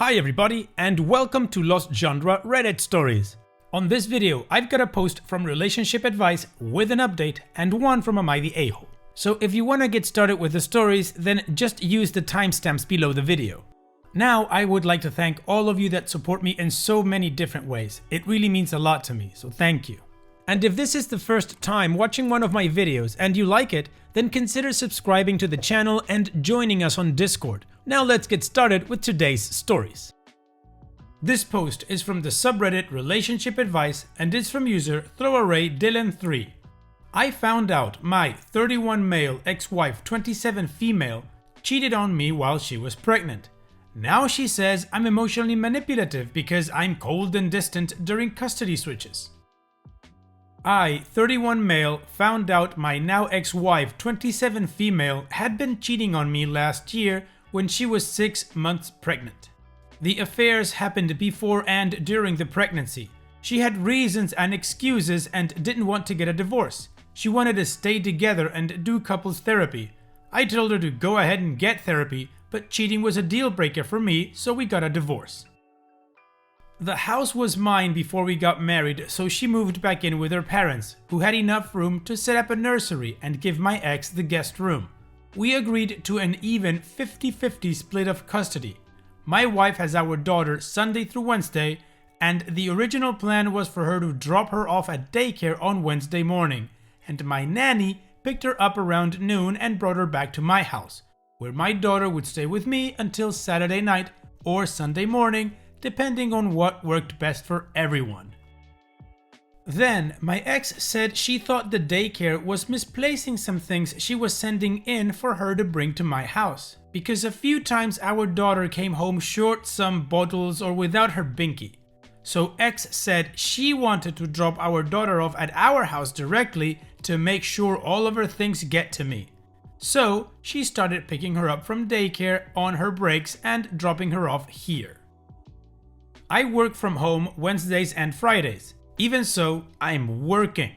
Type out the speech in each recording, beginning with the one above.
Hi everybody and welcome to Lost Genre Reddit Stories. On this video, I've got a post from Relationship Advice with an update and one from Am I the A-hole. So if you want to get started with the stories, then just use the timestamps below the video. Now, I would like to thank all of you that support me in so many different ways. It really means a lot to me, so thank you. And if this is the first time watching one of my videos and you like it, then consider subscribing to the channel and joining us on Discord. Now let's get started with today's stories. This post is from the subreddit Relationship Advice and is from user ThrowArrayDylan3. I found out my 31 male ex-wife 27 female cheated on me while she was pregnant. Now she says I'm emotionally manipulative because I'm cold and distant during custody switches. I, 31 male, found out my now ex-wife 27 female had been cheating on me last year when she was 6 months pregnant. The affairs happened before and during the pregnancy. She had reasons and excuses and didn't want to get a divorce. She wanted to stay together and do couples therapy. I told her to go ahead and get therapy, but cheating was a deal breaker for me, so we got a divorce. The house was mine before we got married, so she moved back in with her parents, who had enough room to set up a nursery and give my ex the guest room. We agreed to an even 50-50 split of custody. My wife has our daughter Sunday through Wednesday, and the original plan was for her to drop her off at daycare on Wednesday morning, and my nanny picked her up around noon and brought her back to my house, where my daughter would stay with me until Saturday night or Sunday morning, depending on what worked best for everyone. Then, my ex said she thought the daycare was misplacing some things she was sending in for her to bring to my house, because a few times our daughter came home short some bottles or without her binky. So ex said she wanted to drop our daughter off at our house directly to make sure all of her things get to me. So, she started picking her up from daycare on her breaks and dropping her off here. I work from home Wednesdays and Fridays. Even so, I'm working.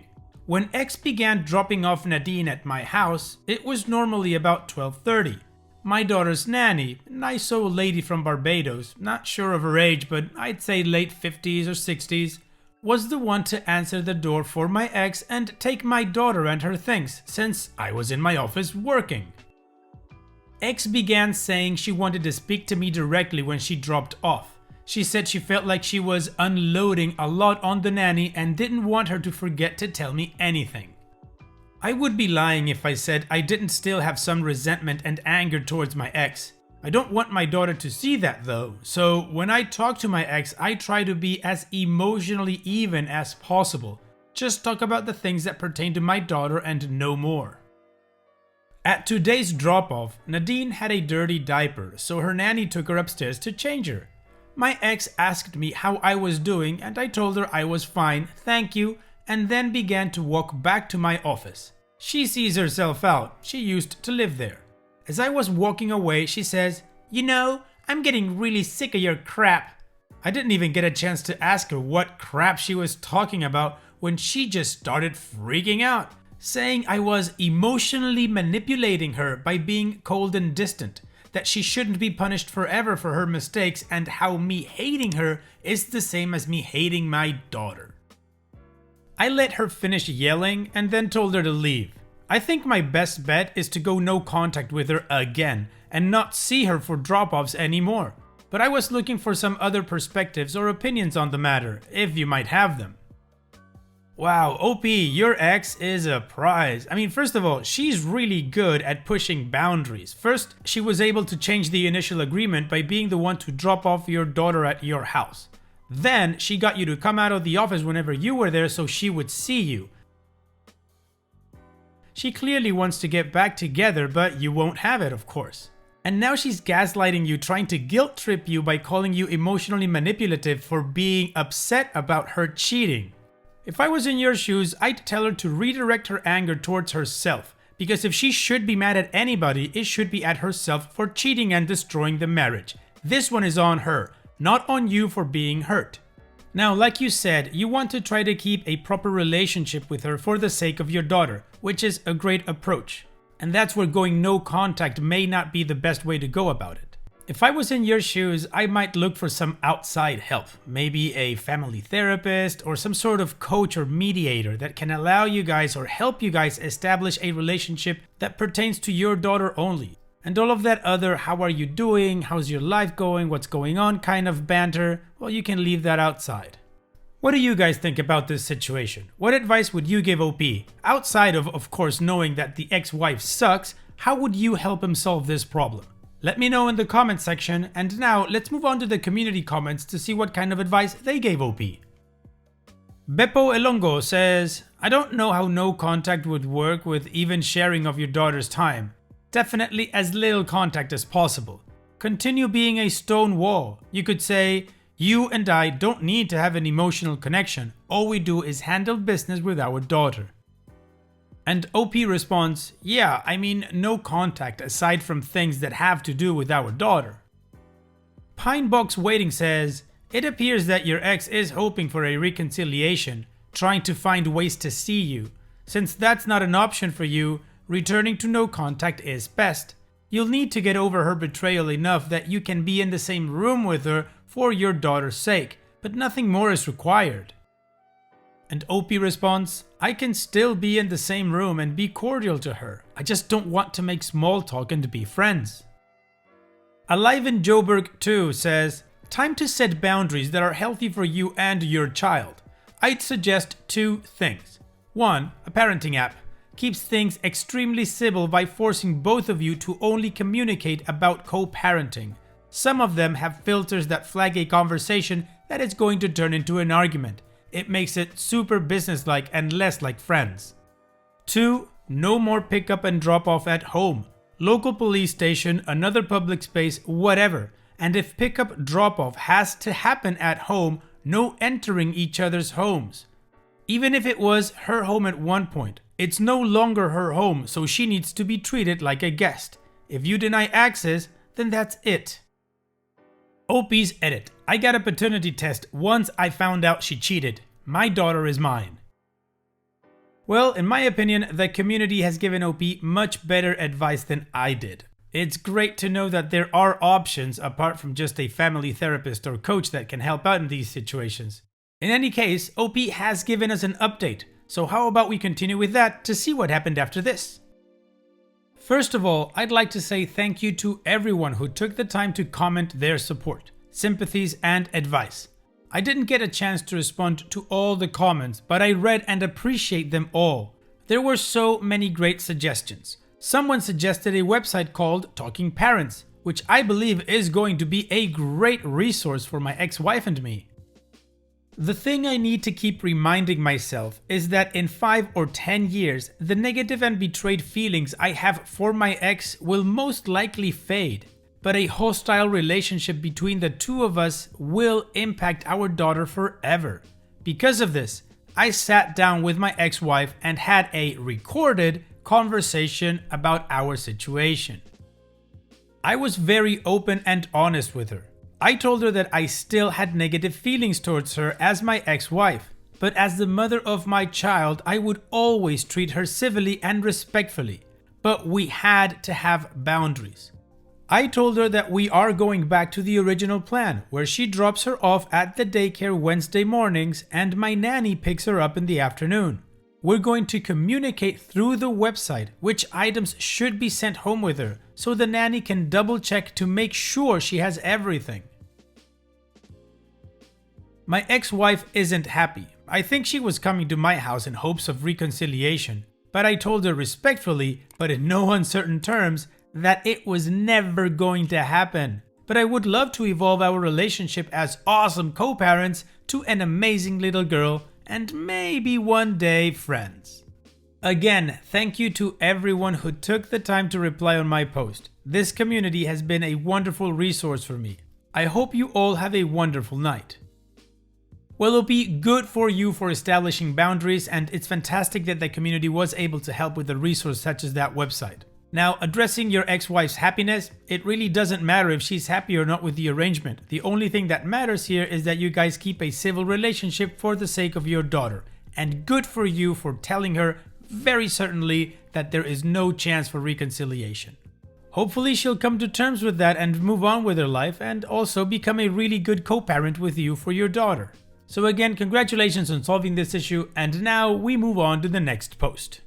When ex began dropping off Nadine at my house, it was normally about 12:30. My daughter's nanny, nice old lady from Barbados, not sure of her age but I'd say late 50s or 60s, was the one to answer the door for my ex and take my daughter and her things, since I was in my office working. Ex began saying she wanted to speak to me directly when she dropped off. She said she felt like she was unloading a lot on the nanny and didn't want her to forget to tell me anything. I would be lying if I said I didn't still have some resentment and anger towards my ex. I don't want my daughter to see that though, so when I talk to my ex, I try to be as emotionally even as possible. Just talk about the things that pertain to my daughter and no more. At today's drop-off, Nadine had a dirty diaper, so her nanny took her upstairs to change her. My ex asked me how I was doing and I told her I was fine, thank you, and then began to walk back to my office. She sees herself out, she used to live there. As I was walking away, she says, "You know, I'm getting really sick of your crap." I didn't even get a chance to ask her what crap she was talking about when she just started freaking out, saying I was emotionally manipulating her by being cold and distant, that she shouldn't be punished forever for her mistakes, and how me hating her is the same as me hating my daughter. I let her finish yelling and then told her to leave. I think my best bet is to go no contact with her again and not see her for drop-offs anymore. But I was looking for some other perspectives or opinions on the matter, if you might have them. Wow, OP, your ex is a prize. I mean, first of all, she's really good at pushing boundaries. First, she was able to change the initial agreement by being the one to drop off your daughter at your house. Then, she got you to come out of the office whenever you were there so she would see you. She clearly wants to get back together, but you won't have it, of course. And now she's gaslighting you, trying to guilt trip you by calling you emotionally manipulative for being upset about her cheating. If I was in your shoes, I'd tell her to redirect her anger towards herself, because if she should be mad at anybody, it should be at herself for cheating and destroying the marriage. This one is on her, not on you for being hurt. Now, like you said, you want to try to keep a proper relationship with her for the sake of your daughter, which is a great approach. And that's where going no contact may not be the best way to go about it. If I was in your shoes, I might look for some outside help, maybe a family therapist or some sort of coach or mediator that can allow you guys or help you guys establish a relationship that pertains to your daughter only. And all of that other how are you doing, how's your life going, what's going on kind of banter, well, you can leave that outside. What do you guys think about this situation? What advice would you give OP? Outside of course, knowing that the ex-wife sucks, how would you help him solve this problem? Let me know in the comment section, and now let's move on to the community comments to see what kind of advice they gave OP. Beppo Elongo says, I don't know how no contact would work with even sharing of your daughter's time. Definitely as little contact as possible. Continue being a stone wall. You could say, you and I don't need to have an emotional connection. All we do is handle business with our daughter. And OP responds, yeah, I mean no contact aside from things that have to do with our daughter. Pinebox Waiting says, it appears that your ex is hoping for a reconciliation, trying to find ways to see you. Since that's not an option for you, returning to no contact is best. You'll need to get over her betrayal enough that you can be in the same room with her for your daughter's sake, but nothing more is required. And OP responds, I can still be in the same room and be cordial to her. I just don't want to make small talk and be friends. Alive in Joburg 2 says, time to set boundaries that are healthy for you and your child. I'd suggest 2 things. 1. A parenting app. Keeps things extremely civil by forcing both of you to only communicate about co-parenting. Some of them have filters that flag a conversation that is going to turn into an argument. It makes it super businesslike and less like friends. 2. No more pickup and drop off at home. Local police station, another public space, whatever. And if pickup drop off has to happen at home, no entering each other's homes. Even if it was her home at one point, it's no longer her home, so she needs to be treated like a guest. If you deny access, then that's it. OP's edit. I got a paternity test once I found out she cheated. My daughter is mine. Well, in my opinion, the community has given OP much better advice than I did. It's great to know that there are options apart from just a family therapist or coach that can help out in these situations. In any case, OP has given us an update, so how about we continue with that to see what happened after this? First of all, I'd like to say thank you to everyone who took the time to comment their support, sympathies, and advice. I didn't get a chance to respond to all the comments, but I read and appreciate them all. There were so many great suggestions. Someone suggested a website called Talking Parents, which I believe is going to be a great resource for my ex-wife and me. The thing I need to keep reminding myself is that in 5 or 10 years, the negative and betrayed feelings I have for my ex will most likely fade, but a hostile relationship between the two of us will impact our daughter forever. Because of this, I sat down with my ex-wife and had a recorded conversation about our situation. I was very open and honest with her. I told her that I still had negative feelings towards her as my ex-wife, but as the mother of my child, I would always treat her civilly and respectfully, but we had to have boundaries. I told her that we are going back to the original plan, where she drops her off at the daycare Wednesday mornings and my nanny picks her up in the afternoon. We're going to communicate through the website which items should be sent home with her, so the nanny can double check to make sure she has everything. My ex-wife isn't happy. I think she was coming to my house in hopes of reconciliation, but I told her respectfully, but in no uncertain terms, that it was never going to happen. But I would love to evolve our relationship as awesome co-parents to an amazing little girl and maybe one day friends. Again, thank you to everyone who took the time to reply on my post. This community has been a wonderful resource for me. I hope you all have a wonderful night. Well, it'll be good for you for establishing boundaries, and it's fantastic that the community was able to help with a resource such as that website. Now, addressing your ex-wife's happiness, it really doesn't matter if she's happy or not with the arrangement. The only thing that matters here is that you guys keep a civil relationship for the sake of your daughter. And good for you for telling her very certainly that there is no chance for reconciliation. Hopefully she'll come to terms with that and move on with her life and also become a really good co-parent with you for your daughter. So again, congratulations on solving this issue, and now we move on to the next post.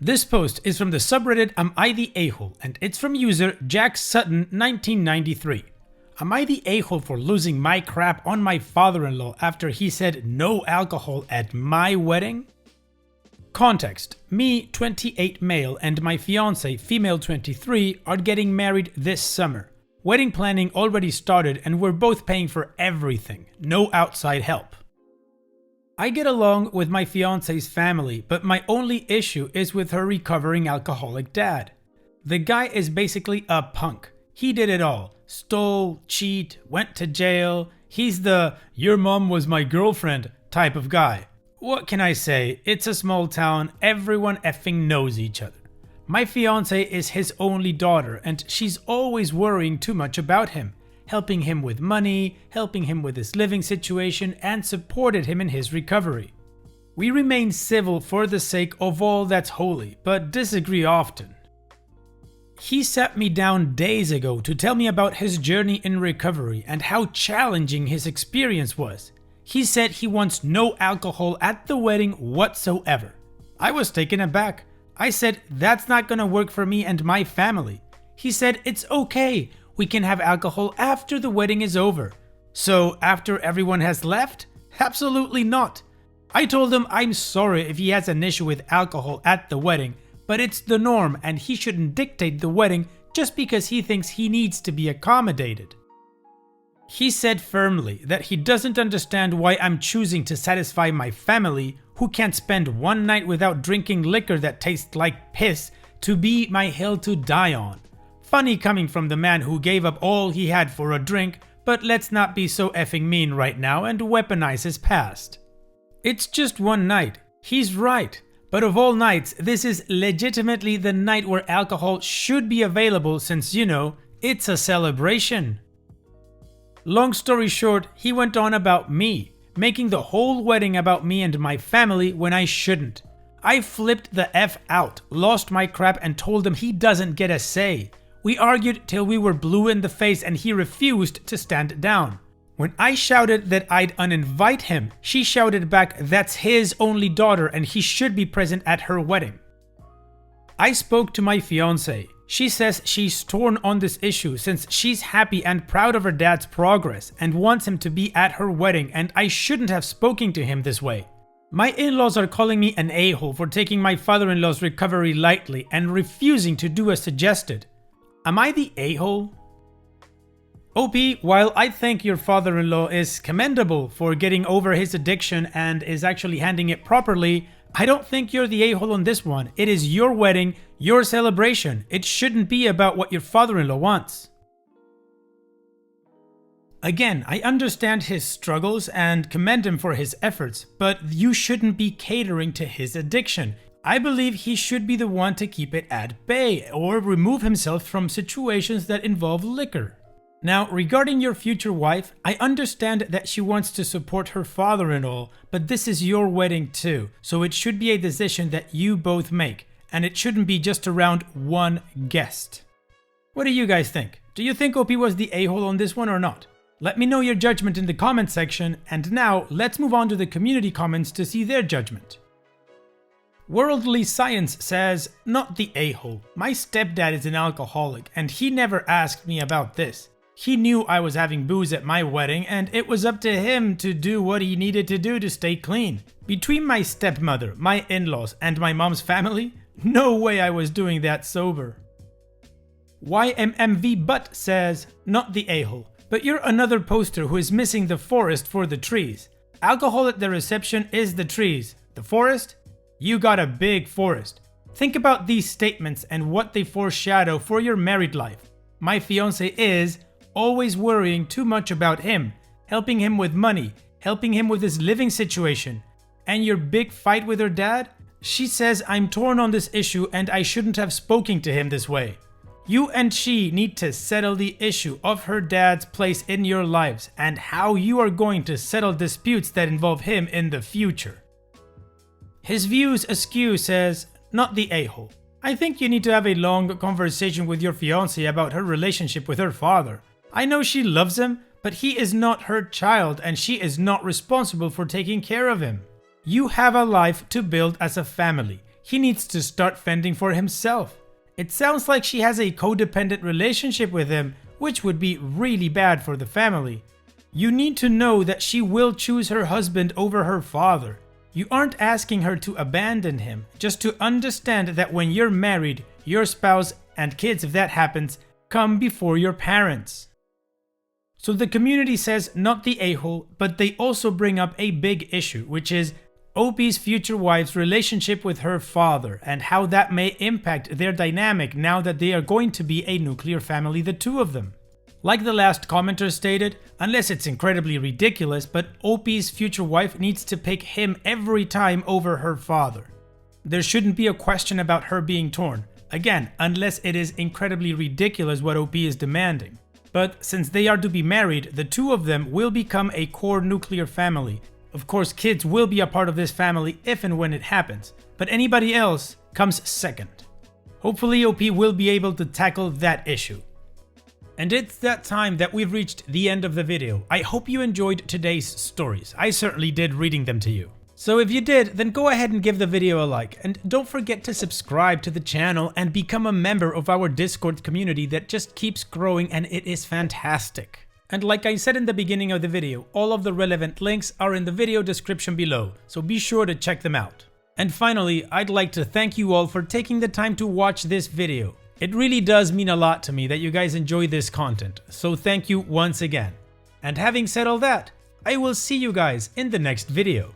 This post is from the subreddit Am I the A-hole, and it's from user Jack Sutton 1993. Am I the a-hole for losing my crap on my father-in-law after he said no alcohol at my wedding? Context: me, 28 male, and my fiance, female 23, are getting married this summer. Wedding planning already started and we're both paying for everything, no outside help. I get along with my fiance's family, but my only issue is with her recovering alcoholic dad. The guy is basically a punk. He did it all. Stole, cheat, went to jail. He's the "your mom was my girlfriend" type of guy. What can I say? It's a small town, everyone effing knows each other. My fiance is his only daughter and she's always worrying too much about him, helping him with money, helping him with his living situation, and supported him in his recovery. We remain civil for the sake of all that's holy, but disagree often. He sat me down days ago to tell me about his journey in recovery and how challenging his experience was. He said he wants no alcohol at the wedding whatsoever. I was taken aback. I said, that's not gonna work for me and my family. He said, it's okay, we can have alcohol after the wedding is over. So after everyone has left? Absolutely not. I told him I'm sorry if he has an issue with alcohol at the wedding, but it's the norm and he shouldn't dictate the wedding just because he thinks he needs to be accommodated. He said firmly that he doesn't understand why I'm choosing to satisfy my family, who can't spend one night without drinking liquor that tastes like piss, to be my hill to die on. Funny coming from the man who gave up all he had for a drink, but let's not be so effing mean right now and weaponize his past. It's just one night. He's right. But of all nights, this is legitimately the night where alcohol should be available since, you know, it's a celebration. Long story short, he went on about me, making the whole wedding about me and my family when I shouldn't. I flipped the F out, lost my crap, and told him he doesn't get a say. We argued till we were blue in the face and he refused to stand down. When I shouted that I'd uninvite him, she shouted back that's his only daughter and he should be present at her wedding. I spoke to my fiance. She says she's torn on this issue since she's happy and proud of her dad's progress and wants him to be at her wedding, and I shouldn't have spoken to him this way. My in-laws are calling me an a-hole for taking my father-in-law's recovery lightly and refusing to do as suggested. Am I the a-hole? OP, while I think your father-in-law is commendable for getting over his addiction and is actually handling it properly, I don't think you're the a-hole on this one. It is your wedding, your celebration. It shouldn't be about what your father-in-law wants. Again, I understand his struggles and commend him for his efforts, but you shouldn't be catering to his addiction. I believe he should be the one to keep it at bay or remove himself from situations that involve liquor. Now, regarding your future wife, I understand that she wants to support her father-in-law, but this is your wedding too, so it should be a decision that you both make, and it shouldn't be just around one guest. What do you guys think? Do you think OP was the a-hole on this one or not? Let me know your judgment in the comment section, and now let's move on to the community comments to see their judgment. Worldly Science says, not the a-hole. My stepdad is an alcoholic, and he never asked me about this. He knew I was having booze at my wedding, and it was up to him to do what he needed to do to stay clean. Between my stepmother, my in-laws, and my mom's family, no way I was doing that sober. YMMV Butt says, not the a-hole, but you're another poster who is missing the forest for the trees. Alcohol at the reception is the trees. The forest? You got a big forest. Think about these statements and what they foreshadow for your married life. My fiance is always worrying too much about him, helping him with money, helping him with his living situation. And your big fight with her dad? She says I'm torn on this issue and I shouldn't have spoken to him this way. You and she need to settle the issue of her dad's place in your lives and how you are going to settle disputes that involve him in the future. His Views Askew says, not the a-hole. I think you need to have a long conversation with your fiancé about her relationship with her father. I know she loves him, but he is not her child and she is not responsible for taking care of him. You have a life to build as a family. He needs to start fending for himself. It sounds like she has a codependent relationship with him, which would be really bad for the family. You need to know that she will choose her husband over her father. You aren't asking her to abandon him, just to understand that when you're married, your spouse and kids, if that happens, come before your parents. So the community says not the a-hole, but they also bring up a big issue, which is Opie's future wife's relationship with her father and how that may impact their dynamic now that they are going to be a nuclear family, the two of them. Like the last commenter stated, unless it's incredibly ridiculous, but Opie's future wife needs to pick him every time over her father. There shouldn't be a question about her being torn. Again, unless it is incredibly ridiculous what Opie is demanding. But since they are to be married, the two of them will become a core nuclear family. Of course, kids will be a part of this family if and when it happens, but anybody else comes second. Hopefully OP will be able to tackle that issue. And it's that time that we've reached the end of the video. I hope you enjoyed today's stories. I certainly did reading them to you. So if you did, then go ahead and give the video a like, and don't forget to subscribe to the channel and become a member of our Discord community that just keeps growing and it is fantastic. And like I said in the beginning of the video, all of the relevant links are in the video description below, so be sure to check them out. And finally, I'd like to thank you all for taking the time to watch this video. It really does mean a lot to me that you guys enjoy this content, so thank you once again. And having said all that, I will see you guys in the next video.